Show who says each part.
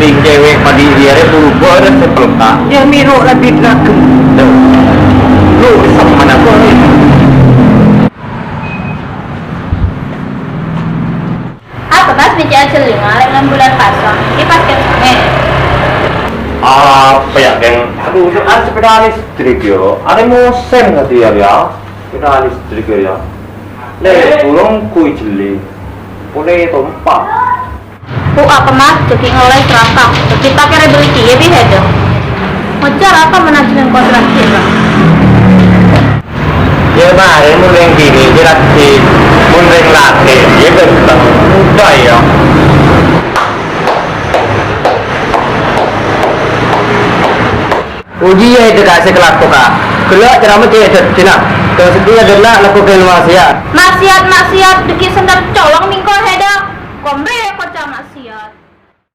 Speaker 1: Ming cewek pada dia berubah dan sepelka. Yang miro lebih lagi. Lu sama mana kau ni?
Speaker 2: Apa mas bicara celinga dengan bulan pasang? Kipas ke sungai.
Speaker 1: Apa ya geng? Aduh, ada sepeda listrik yo. Ada mosen kata dia ya. Sepeda listrik ya. Le, burung kui jeli. Boleh tompak.
Speaker 2: Apa mas? Jadi ngoleh seraka. Jadi pakai rebeliki ya bisa dong. Macam apa menajamkan kontrak kita?
Speaker 1: Ya mari mulai gini jelas sih. Mulai latih. Ya betul. Mudah ya. Uji ya itu kasih kelak toka. Kelak ceramah cewek cina. Terus dia adalah lakukan maksiat.
Speaker 2: Maksiat deki sendal colong mingko heda. Kombe